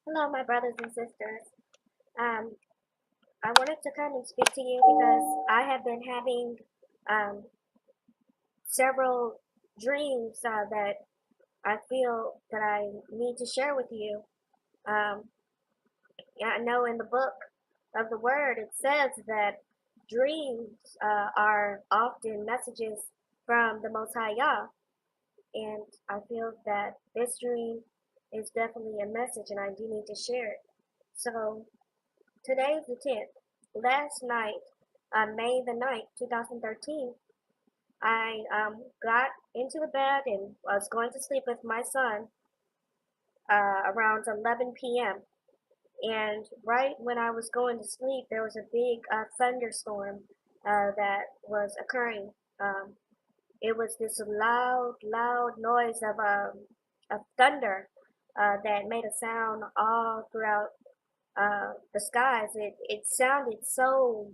Hello, my brothers and sisters. Um, I wanted to come and speak to you because I have been having um, several dreams that I feel that I need to share with you. Um, yeah, I know in the book of the Word it says that dreams are often messages from the Most High Yah, and I feel that this dream is definitely a message, and I do need to share it. So today is the 10th. Last night, May the 9th, 2013, I got into the bed and was going to sleep with my son around 11 p.m. And right when I was going to sleep, there was a big thunderstorm that was occurring. Um, it was this loud noise of thunder that made a sound all throughout the skies. It sounded so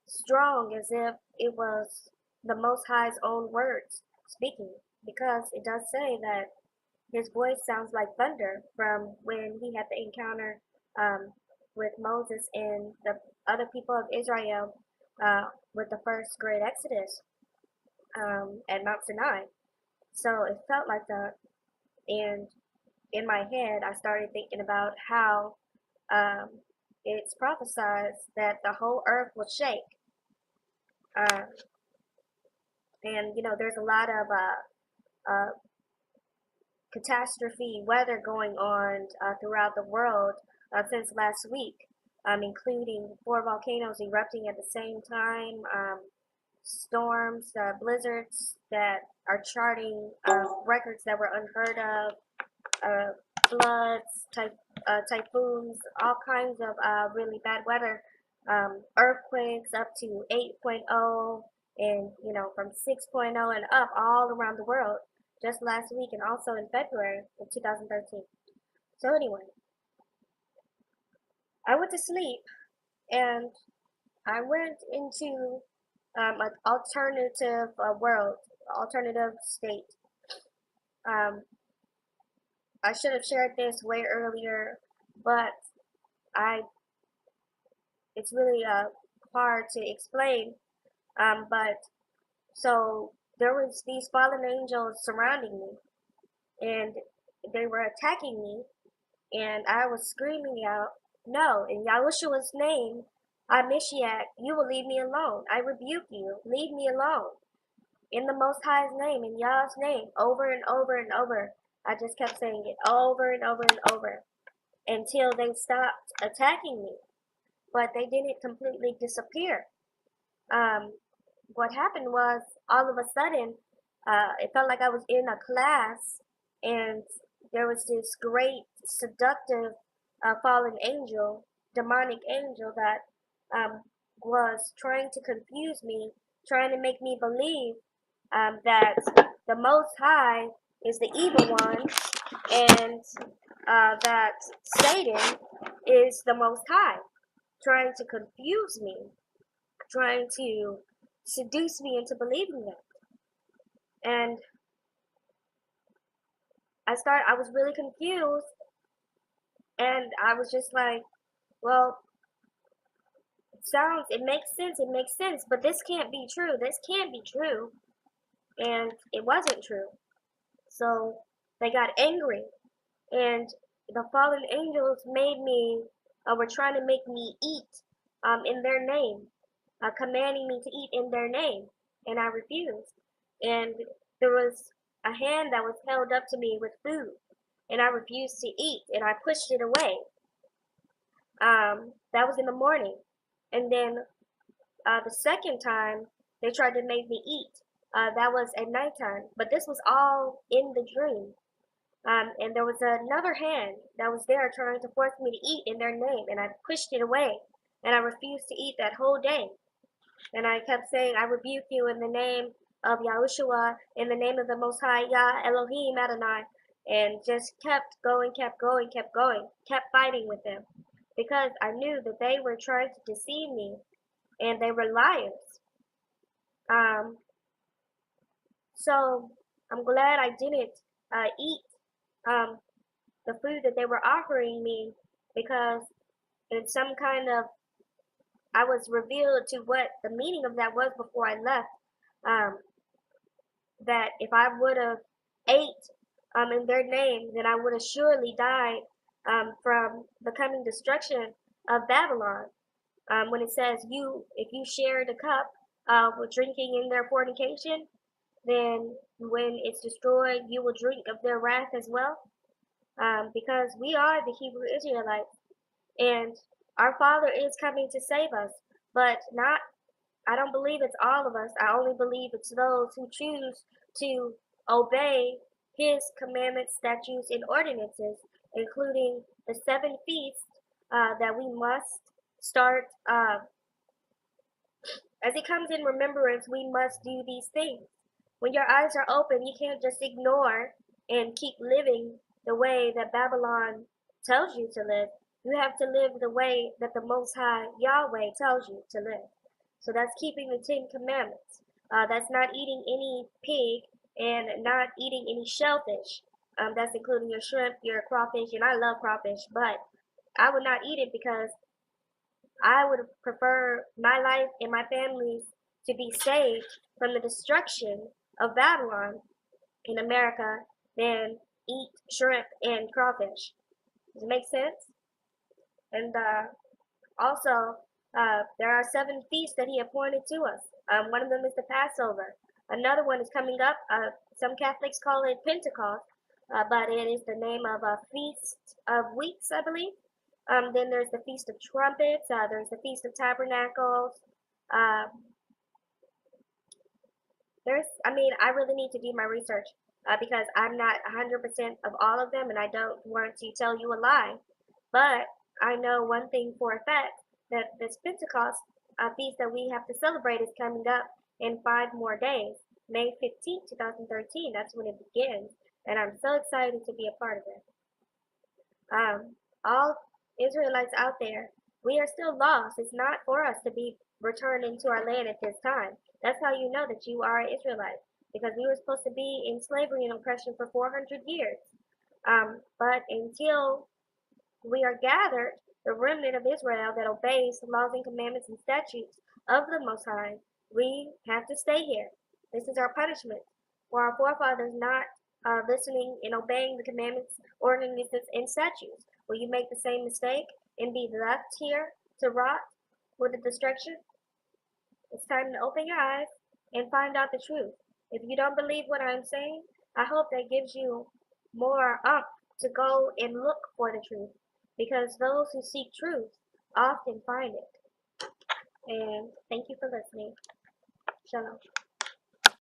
strong as if it was the Most High's own words speaking, because it does say that his voice sounds like thunder from when he had the encounter um, with Moses and the other people of Israel with the first great Exodus at Mount Sinai. So it felt like that, and in my head, I started thinking about how um, it's prophesied that the whole earth will shake. Uh, and there's a lot of catastrophe weather going on throughout the world since last week, including four volcanoes erupting at the same time, storms, blizzards that are charting records that were unheard of, uh, floods, typhoons, all kinds of really bad weather, earthquakes up to 8.0, and from 6.0 and up all around the world just last week and also in February of 2013. So anyway, I went to sleep and I went into an alternative world, alternative state. Um, I should have shared this way earlier, but I it's really hard to explain. But so there was these fallen angels surrounding me, and they were attacking me, and I was screaming out, "No!" In Yahushua's name, I Mishiach, you will leave me alone. I rebuke you. Leave me alone. In the Most High's name, in Yah's name, over and over and over. I just kept saying it over and over and over until they stopped attacking me. But they didn't completely disappear. Um, what happened was all of a sudden, it felt like I was in a class and there was this great seductive fallen angel, demonic angel that was trying to confuse me, trying to make me believe that the Most High is the evil one and that Satan is the Most High, trying to confuse me, trying to seduce me into believing that. And I was really confused, and I was just like, well, it makes sense, but this can't be true. This can't be true. And it wasn't true. So they got angry, and the fallen angels were trying to make me eat in their name, commanding me to eat in their name, and I refused. And there was a hand that was held up to me with food, and I refused to eat, and I pushed it away. That was in the morning, and then the second time they tried to make me eat. That was at nighttime, but this was all in the dream. And there was another hand that was there trying to force me to eat in their name, and I pushed it away, and I refused to eat that whole day. And I kept saying, I rebuke you in the name of Yahushua, in the name of the Most High Yah Elohim Adonai, and just kept going, kept fighting with them, because I knew that they were trying to deceive me, and they were liars. Um, so I'm glad I didn't eat um, the food that they were offering me because in some kind of, I was revealed to what the meaning of that was before I left. Um, that if I would have ate in their name, then I would have surely died from the coming destruction of Babylon. When it says you, if you share the cup with drinking in their fornication, then when it's destroyed, you will drink of their wrath as well. Because we are the Hebrew Israelites, and our Father is coming to save us, but not, I don't believe it's all of us. I only believe it's those who choose to obey his commandments, statutes, and ordinances, including the 7 feasts that we must start. As it comes in remembrance, we must do these things. When your eyes are open, you can't just ignore and keep living the way that Babylon tells you to live. You have to live the way that the Most High Yahweh tells you to live. So that's keeping the 10 Commandments. That's not eating any pig and not eating any shellfish. That's including your shrimp, your crawfish, and I love crawfish, but I would not eat it because I would prefer my life and my family's to be saved from the destruction of Babylon in America than eat shrimp and crawfish. Does it make sense? And also, there are 7 feasts that he appointed to us. One of them is the Passover. Another one is coming up. Some Catholics call it Pentecost, but it is the name of a Feast of Weeks, I believe. Then there's the Feast of Trumpets. There's the Feast of Tabernacles. Uh, I mean, I really need to do my research because I'm not 100% of all of them, and I don't want to tell you a lie. But I know one thing for a fact, that this Pentecost feast that we have to celebrate is coming up in 5 more days. May 15th, 2013, that's when it begins. And I'm so excited to be a part of it. All Israelites out there, we are still lost. It's not for us to be returning to our land at this time. That's how you know that you are an Israelite, because we were supposed to be in slavery and oppression for 400 years. But until we are gathered, the remnant of Israel that obeys the laws and commandments and statutes of the Most High, we have to stay here. This is our punishment for our forefathers not listening and obeying the commandments, ordinances, and statutes. Will you make the same mistake and be left here to rot with the destruction? It's time to open your eyes and find out the truth. If you don't believe what I'm saying, I hope that gives you more up to go and look for the truth, because those who seek truth often find it. And thank you for listening. Shalom.